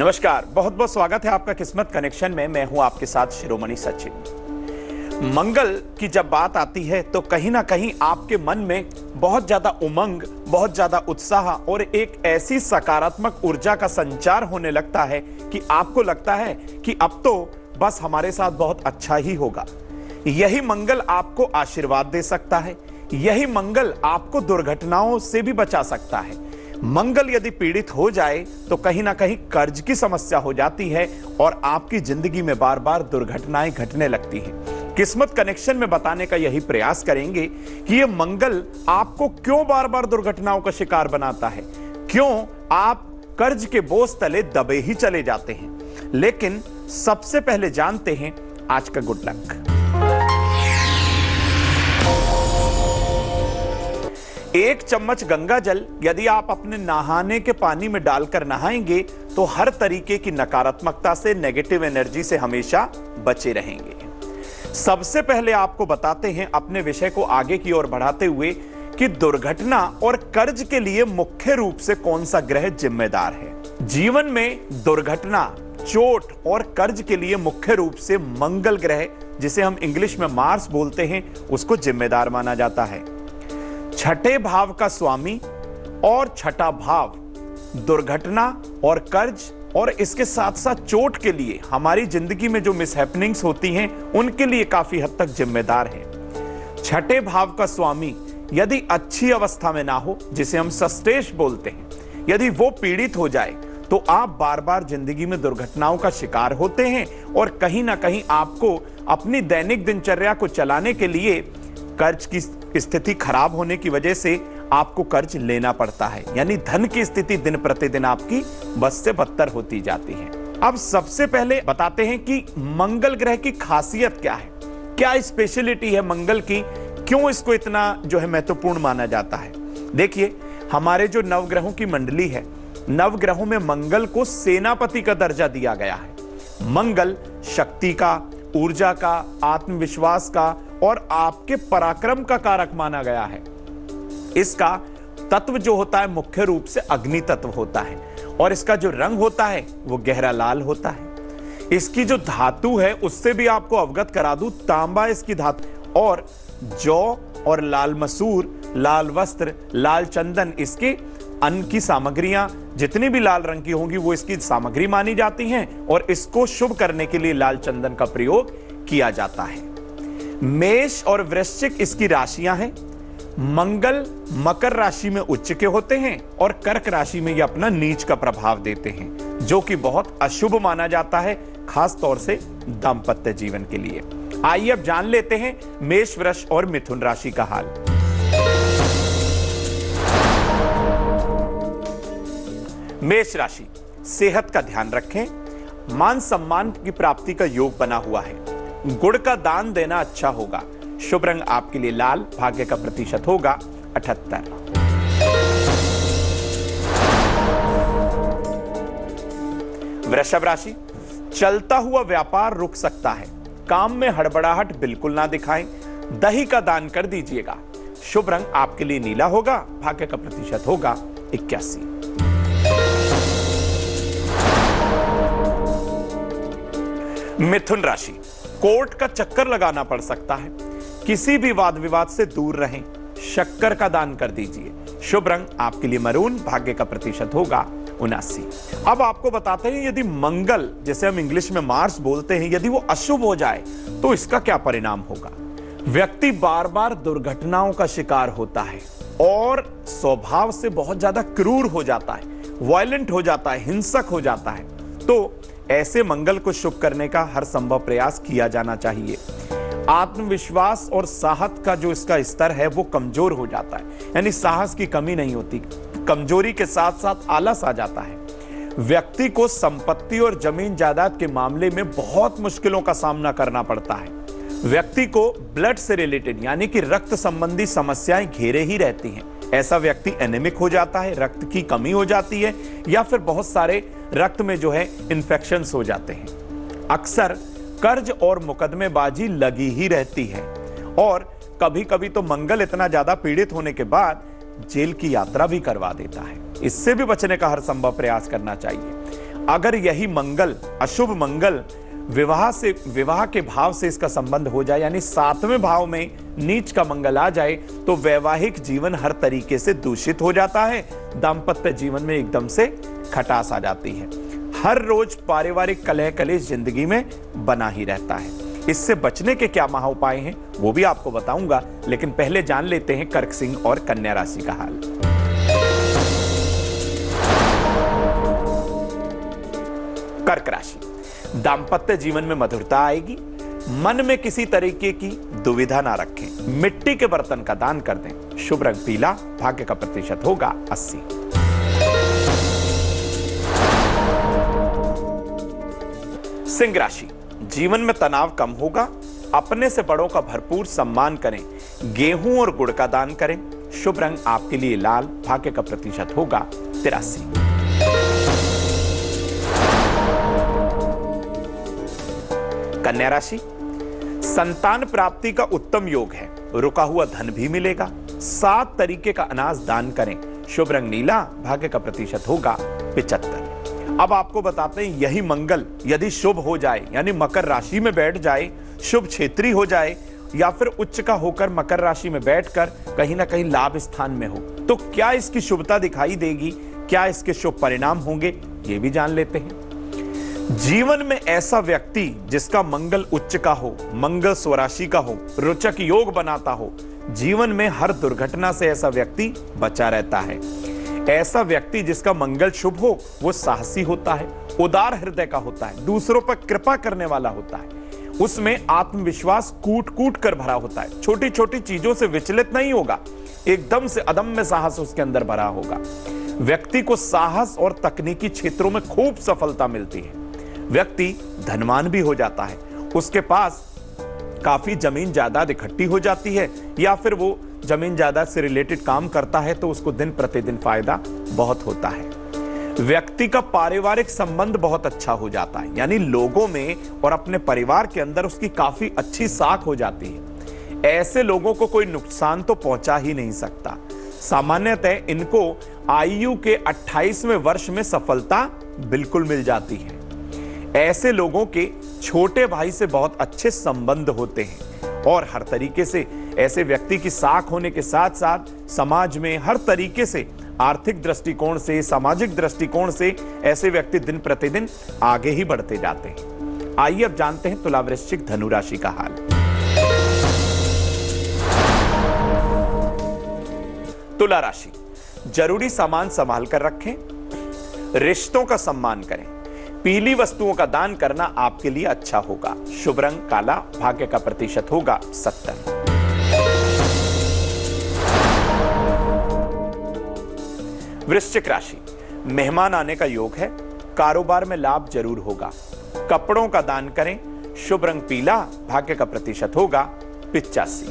नमस्कार, बहुत बहुत स्वागत है आपका किस्मत कनेक्शन में। मैं हूं आपके साथ शिरोमणि सचिन। मंगल की जब बात आती है तो कहीं ना कहीं आपके मन में बहुत ज्यादा उमंग, बहुत ज्यादा उत्साह और एक ऐसी सकारात्मक ऊर्जा का संचार होने लगता है कि आपको लगता है कि अब तो बस हमारे साथ बहुत अच्छा ही होगा। यही मंगल आपको आशीर्वाद दे सकता है, यही मंगल आपको दुर्घटनाओं से भी बचा सकता है। मंगल यदि पीड़ित हो जाए तो कहीं ना कहीं कर्ज की समस्या हो जाती है और आपकी जिंदगी में बार बार दुर्घटनाएं घटने लगती हैं। किस्मत कनेक्शन में बताने का यही प्रयास करेंगे कि ये मंगल आपको क्यों बार बार दुर्घटनाओं का शिकार बनाता है, क्यों आप कर्ज के बोझ तले दबे ही चले जाते हैं। लेकिन सबसे पहले जानते हैं आज का गुड लक। एक चम्मच गंगा जल यदि आप अपने नहाने के पानी में डालकर नहाएंगे तो हर तरीके की नकारात्मकता से, नेगेटिव एनर्जी से हमेशा बचे रहेंगे। सबसे पहले आपको बताते हैं अपने विषय को आगे की ओर बढ़ाते हुए कि दुर्घटना और कर्ज के लिए मुख्य रूप से कौन सा ग्रह जिम्मेदार है। जीवन में दुर्घटना, चोट और कर्ज के लिए मुख्य रूप से मंगल ग्रह, जिसे हम इंग्लिश में मार्स बोलते हैं, उसको जिम्मेदार माना जाता है। छठे भाव का स्वामी और छठा भाव दुर्घटना और कर्ज और इसके साथ साथ चोट के लिए, हमारी जिंदगी में जो मिसहैपनिंग्स होती हैं उनके लिए काफी हद तक जिम्मेदार है। छठे भाव का स्वामी यदि अच्छी अवस्था में ना हो, जिसे हम सस्टेश बोलते हैं, यदि वो पीड़ित हो जाए तो आप बार बार जिंदगी में दुर्घटनाओं का शिकार होते हैं और कहीं ना कहीं आपको अपनी दैनिक दिनचर्या को चलाने के लिए कर्ज की स्थिति खराब होने की वजह से आपको कर्ज लेना पड़ता है, यानी धन की स्थिति दिन प्रतिदिन आपकी बस से बदतर होती जाती है। अब सबसे पहले बताते हैं कि मंगल ग्रह की खासियत क्या है, क्या स्पेशलिटी है मंगल की, क्यों इसको इतना जो है महत्वपूर्ण माना जाता है। देखिए, हमारे जो नवग्रहों की मंडली है, नवग्रहों में मंगल को सेनापति का दर्जा दिया गया है। मंगल शक्ति का, ऊर्जा का, आत्मविश्वास का और आपके पराक्रम का कारक माना गया है। इसका तत्व जो होता है मुख्य रूप से अग्नि तत्व होता है और इसका जो रंग होता है वो गहरा लाल होता है। इसकी जो धातु है उससे भी आपको अवगत करा दूं, तांबा इसकी धातु, और जौ और लाल मसूर, लाल वस्त्र, लाल चंदन, इसके अन्न की सामग्रियां जितनी भी लाल रंग की होंगी वो इसकी सामग्री मानी जाती हैं और इसको शुभ करने के लिए लाल चंदन का प्रयोग किया जाता है। मेष और वृश्चिक इसकी राशियां हैं। मंगल मकर राशि में उच्च के होते हैं और कर्क राशि में ये अपना नीच का प्रभाव देते हैं, जो कि बहुत अशुभ माना जाता है, खास तौर से दांपत्य जीवन के लिए। आइए अब जान लेते हैं मेष, वृष और मिथुन राशि का हाल। मेष राशि, सेहत का ध्यान रखें, मान सम्मान की प्राप्ति का योग बना हुआ है। गुड़ का दान देना अच्छा होगा। शुभ रंग आपके लिए लाल, भाग्य का प्रतिशत होगा 78। वृषभ राशि, चलता हुआ व्यापार रुक सकता है, काम में हड़बड़ाहट बिल्कुल ना दिखाएं, दही का दान कर दीजिएगा। शुभ रंग आपके लिए नीला होगा, भाग्य का प्रतिशत होगा 81। मिथुन राशि, कोर्ट का चक्कर लगाना पड़ सकता है, किसी भी वाद विवाद से दूर रहें, शक्कर का दान कर दीजिए। शुभ रंग आपके लिए मरून, भाग्य का प्रतिशत होगा 79। अब आपको बताते हैं यदि मंगल, जैसे हम इंग्लिश में मार्स बोलते हैं, यदि वो अशुभ हो जाए तो इसका क्या परिणाम होगा। व्यक्ति बार बार दुर्घटनाओं का शिकार होता है और स्वभाव से बहुत ज्यादा क्रूर हो जाता है, वायलेंट हो जाता है, हिंसक हो जाता है। तो ऐसे मंगल को शुभ करने का हर संभव प्रयास किया जाना चाहिए। आत्मविश्वास और साहस का जो इसका स्तर है वो कमजोर हो जाता है, यानी साहस की कमी नहीं होती, कमजोरी के साथ साथ आलस आ जाता है। व्यक्ति को संपत्ति और जमीन जायदाद के मामले में बहुत मुश्किलों का सामना करना पड़ता है। व्यक्ति को ब्लड से रिलेटेड, यानी कि रक्त संबंधी समस्याएं घेरे ही रहती हैं। ऐसा व्यक्ति एनेमिक हो जाता है, रक्त की कमी हो जाती है, या फिर बहुत सारे रक्त में जो है इन्फेक्शंस हो जाते हैं। अक्सर कर्ज और मुकदमेबाजी लगी ही रहती है और कभी कभी तो मंगल इतना ज्यादा पीड़ित होने के बाद जेल की यात्रा भी करवा देता है। इससे भी बचने का हर संभव प्रयास करना चाहिए। अगर यही मंगल, अशुभ मंगल, विवाह के भाव से इसका संबंध हो जाए, यानी 7वें भाव में नीच का मंगल आ जाए, तो वैवाहिक जीवन हर तरीके से दूषित हो जाता है। दांपत्य जीवन में एकदम से खटास आ जाती है। हर रोज पारिवारिक कलह कलेश जिंदगी में बना ही रहता है। इससे बचने के क्या महा उपाय हैं वो भी आपको बताऊंगा, लेकिन पहले जान लेते हैं कर्क सिंह और कन्या राशि का हाल। कर्क राशि, दांपत्य जीवन में मधुरता आएगी। मन में किसी तरीके की दुविधा ना रखें। मिट्टी के बर्तन का दान कर दें। शुभ रंग पीला, भाग्य का प्रतिशत होगा 80। सिंह राशि, जीवन में तनाव कम होगा। अपने से बड़ों का भरपूर सम्मान करें। गेहूं और गुड़ का दान करें। शुभ रंग आपके लिए लाल, भाग्य का प्रतिशत होगा 83। कन्या राशि, संतान प्राप्ति का उत्तम योग है। रुका हुआ धन भी मिलेगा। 7 तरीके का अनाज दान करें। शुभ रंग नीला, भाग्य का प्रतिशत होगा 75। अब आपको बताते हैं, यही मंगल यदि शुभ हो जाए, यानी मकर राशि में बैठ जाए, शुभ क्षेत्री हो जाए, या फिर उच्च का होकर मकर राशि में बैठकर कहीं ना कहीं लाभ स्थान में हो, तो क्या इसकी शुभता दिखाई देगी? क्या इसके शुभ परिणाम होंगे? ये भी जान लेते हैं। जीवन में ऐसा व्यक्ति जिसका मंगल उच्च का हो, मंगल स्वराशि का हो, रोचक योग बनाता हो, जीवन में हर दुर्घटना से ऐसा व्यक्ति बचा रहता है। ऐसा व्यक्ति जिसका मंगल शुभ हो, वो साहसी होता है, उदार हृदय का होता है, दूसरों पर कृपा करने वाला होता है, उसमें आत्मविश्वास कूट कूट कर भरा होता है, छोटी छोटी चीजों से विचलित नहीं होगा, एकदम से अदम्य साहस उसके अंदर भरा होगा। व्यक्ति को साहस और तकनीकी क्षेत्रों में खूब सफलता मिलती है। व्यक्ति धनवान भी हो जाता है, उसके पास काफी जमीन जायदाद इकट्ठी हो जाती है, या फिर वो जमीन जायदाद से रिलेटेड काम करता है तो उसको दिन प्रतिदिन फायदा बहुत होता है। व्यक्ति का पारिवारिक संबंध बहुत अच्छा हो जाता है, यानी लोगों में और अपने परिवार के अंदर उसकी काफी अच्छी साख हो जाती है। ऐसे लोगों को कोई नुकसान तो पहुंचा ही नहीं सकता। सामान्यतः इनको आयु के 28वें वर्ष में सफलता बिल्कुल मिल जाती है। ऐसे लोगों के छोटे भाई से बहुत अच्छे संबंध होते हैं, और हर तरीके से ऐसे व्यक्ति की साख होने के साथ साथ समाज में हर तरीके से, आर्थिक दृष्टिकोण से, सामाजिक दृष्टिकोण से ऐसे व्यक्ति दिन प्रतिदिन आगे ही बढ़ते जाते हैं। आइए अब जानते हैं तुला वृश्चिक धनु राशि का हाल। तुला राशि, जरूरी सामान संभाल कर रखें। रिश्तों का सम्मान करें। पीली वस्तुओं का दान करना आपके लिए अच्छा होगा। शुभ रंग काला, भाग्य का प्रतिशत होगा 70। वृश्चिक राशि, मेहमान आने का योग है। कारोबार में लाभ जरूर होगा। कपड़ों का दान करें। शुभ रंग पीला, भाग्य का प्रतिशत होगा 85।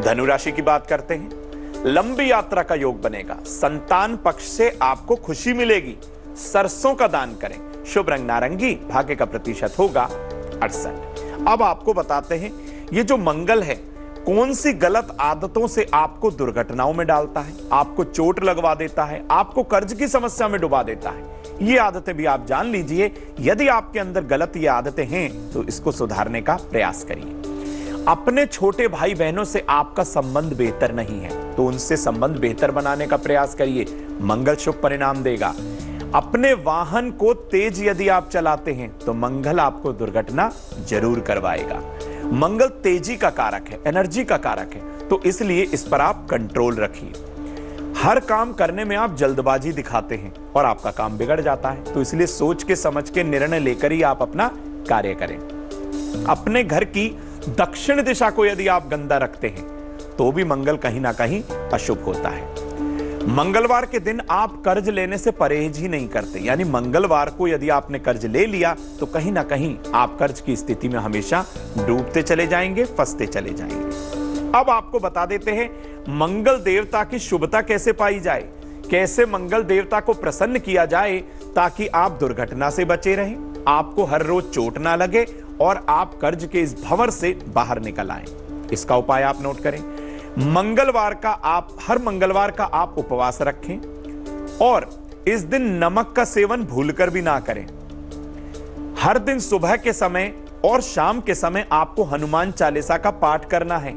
धनु राशि की बात करते हैं। लंबी यात्रा का योग बनेगा। संतान पक्ष से आपको खुशी मिलेगी। सरसों का दान करें। शुभ रंग नारंगी, भाग्य का प्रतिशत होगा 68। अब आपको बताते हैं, ये जो मंगल है कौन सी गलत आदतों से आपको दुर्घटनाओं में डालता है, आपको चोट लगवा देता है, आपको कर्ज की समस्या में डुबा देता है। ये आदतें भी आप जान लीजिए। यदि आपके अंदर गलत ये आदतें हैं तो इसको सुधारने का प्रयास करिए। अपने छोटे भाई बहनों से आपका संबंध बेहतर नहीं है तो उनसे संबंध बेहतर बनाने का प्रयास करिए। मंगल शुभ परिणाम देगा। अपने वाहन को तेज यदि आप चलाते हैं तो मंगल आपको दुर्घटना जरूर करवाएगा। मंगल तेजी का कारक है, एनर्जी का कारक है, तो इसलिए इस पर आप कंट्रोल रखिए। हर काम करने में आप जल्दबाजी दिखाते हैं और आपका काम बिगड़ जाता है, तो इसलिए सोच के समझ के निर्णय लेकर ही आप अपना कार्य करें। अपने घर की दक्षिण दिशा को यदि आप गंदा रखते हैं तो भी मंगल कहीं ना कहीं अशुभ होता है। मंगलवार के दिन आप कर्ज लेने से परहेज ही नहीं करते, यानी मंगलवार को यदि आपने कर्ज ले लिया तो कहीं ना कहीं आप कर्ज की स्थिति में हमेशा डूबते चले जाएंगे, फंसते चले जाएंगे। अब आपको बता देते हैं मंगल देवता की शुभता कैसे पाई जाए, कैसे मंगल देवता को प्रसन्न किया जाए ताकि आप दुर्घटना से बचे रहें, आपको हर रोज चोट ना लगे और आप कर्ज के इस भंवर से बाहर निकल आए। इसका उपाय आप नोट करें। हर मंगलवार का आप उपवास रखें और इस दिन नमक का सेवन भूलकर भी ना करें। हर दिन सुबह के समय और शाम के समय आपको हनुमान चालीसा का पाठ करना है।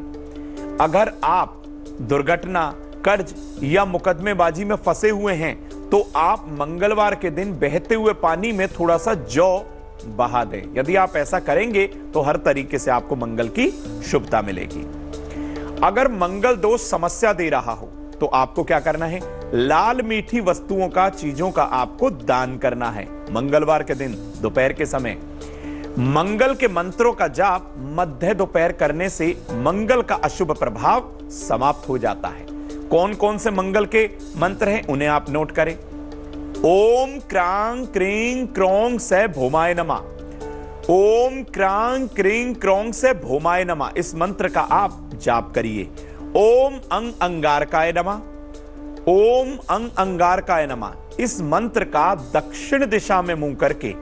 अगर आप दुर्घटना, कर्ज या मुकदमेबाजी में फंसे हुए हैं तो आप मंगलवार के दिन बहते हुए पानी में थोड़ा सा जौ बहा दें। यदि आप ऐसा करेंगे तो हर तरीके से आपको मंगल की शुभता मिलेगी। अगर मंगल दोष समस्या दे रहा हो तो आपको क्या करना है? लाल मीठी वस्तुओं का, चीजों का आपको दान करना है। मंगलवार के दिन दोपहर के समय मंगल के मंत्रों का जाप मध्य दोपहर करने से मंगल का अशुभ प्रभाव समाप्त हो जाता है। कौन कौन से मंगल के मंत्र हैं उन्हें आप नोट करें। ओम क्रांग क्रीं क्रोंग से भौमाय नमः। ओम क्रांग क्रीं क्रोंग से भौमाय नमः, इस मंत्र का आप जाप करिए। ओम अंग अंगारकाय नमः। ओम अंग अंगारकाय नमः, इस मंत्र का दक्षिण दिशा में मुंह करके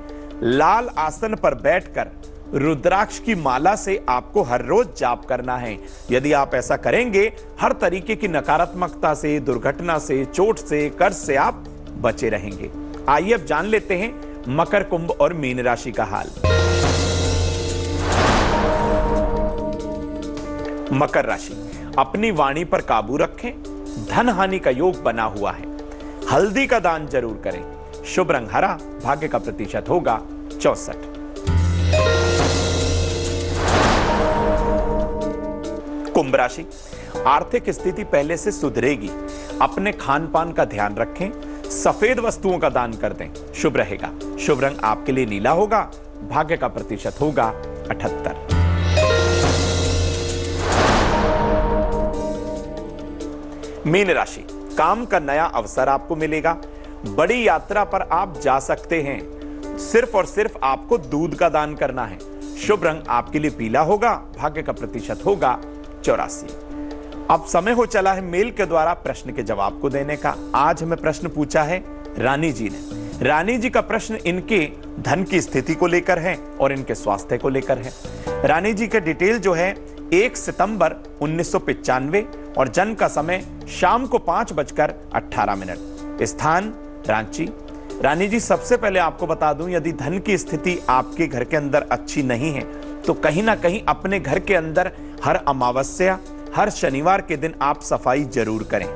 लाल आसन पर बैठकर रुद्राक्ष की माला से आपको हर रोज जाप करना है। यदि आप ऐसा करेंगे हर तरीके की नकारात्मकता से, दुर्घटना से, चोट से, कर्ज से आप बचे रहेंगे। आइए अब जान लेते हैं मकर, कुंभ और मीन राशि का हाल। मकर राशि, अपनी वाणी पर काबू रखें। धन हानि का योग बना हुआ है। हल्दी का दान जरूर करें। शुभ रंग हरा, भाग्य का प्रतिशत होगा 64। कुंभ राशि, आर्थिक स्थिति पहले से सुधरेगी। अपने खान पान का ध्यान रखें। सफेद वस्तुओं का दान कर दें, शुभ रहेगा। शुभ रंग आपके लिए नीला होगा। भाग्य का प्रतिशत होगा 78। मीन राशि, काम का नया अवसर आपको मिलेगा। बड़ी यात्रा पर आप जा सकते हैं। सिर्फ और सिर्फ आपको दूध का दान करना है। शुभ रंग आपके लिए पीला होगा। भाग्य का प्रतिशत होगा 84। अब समय हो चला है मेल के द्वारा प्रश्न के जवाब को देने का। आज हमें प्रश्न पूछा है रानी जी ने। रानी जी का प्रश्न इनके धन की स्थिति को लेकर है और इनके स्वास्थ्य को लेकर है। रानी जी का डिटेल जो है 1 सितंबर 1995 और जन्म का समय शाम को 5:18। स्थान रांची। रानी जी, सबसे पहले आपको बता दूं, यदि धन की स्थिति आपके घर के अंदर अच्छी नहीं है तो कहीं ना कहीं अपने घर के अंदर हर अमावस्या, हर शनिवार के दिन आप सफाई जरूर करें।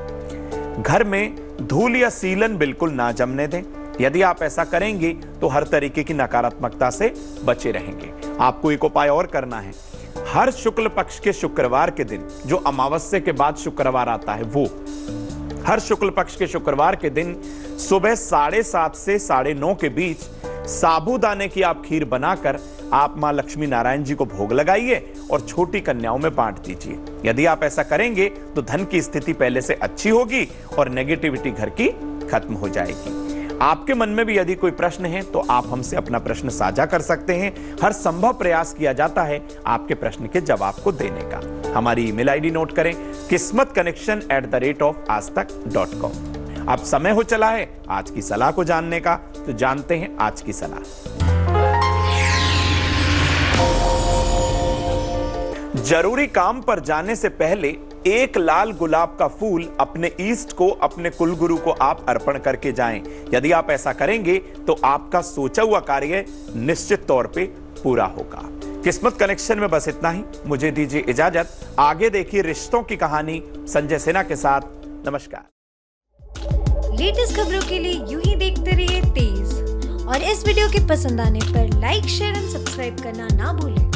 घर में धूल या सीलन बिल्कुल ना जमने दें। यदि आप ऐसा करेंगे तो हर तरीके की नकारात्मकता से बचे रहेंगे। आपको एक उपाय और करना है। हर शुक्ल पक्ष के शुक्रवार के दिन, जो अमावस्या के बाद शुक्रवार आता है, वो हर शुक्ल पक्ष के शुक्रवार के दिन सुबह 7:30 से 9:30 के बीच साबूदाने की आप खीर बनाकर आप मां लक्ष्मी नारायण जी को भोग लगाइए और छोटी कन्याओं में बांट दीजिए। यदि आप ऐसा करेंगे तो धन की स्थिति पहले से अच्छी होगी और नेगेटिविटी घर की खत्म हो जाएगी। आपके मन में भी यदि कोई प्रश्न है तो आप हमसे अपना प्रश्न साझा कर सकते हैं। हर संभव प्रयास किया जाता है आपके प्रश्न के जवाब को देने का। हमारी ईमेल आईडी नोट करें, kismatconnection@aajtak.com। अब समय हो चला है आज की सलाह को जानने का, तो जानते हैं आज की सलाह। जरूरी काम पर जाने से पहले एक लाल गुलाब का फूल अपने ईष्ट को, अपने कुलगुरु को आप अर्पण करके जाएं। यदि आप ऐसा करेंगे तो आपका सोचा हुआ कार्य निश्चित तौर पे पूरा होगा। किस्मत कनेक्शन में बस इतना ही। मुझे दीजिए इजाजत। आगे देखिए रिश्तों की कहानी संजय सिन्हा के साथ। नमस्कार। लेटेस्ट खबरों के लिए यूं ही देखते रहिए तेज, और इस वीडियो के पसंद आने पर लाइक, शेयर एंड सब्सक्राइब करना ना भूलें।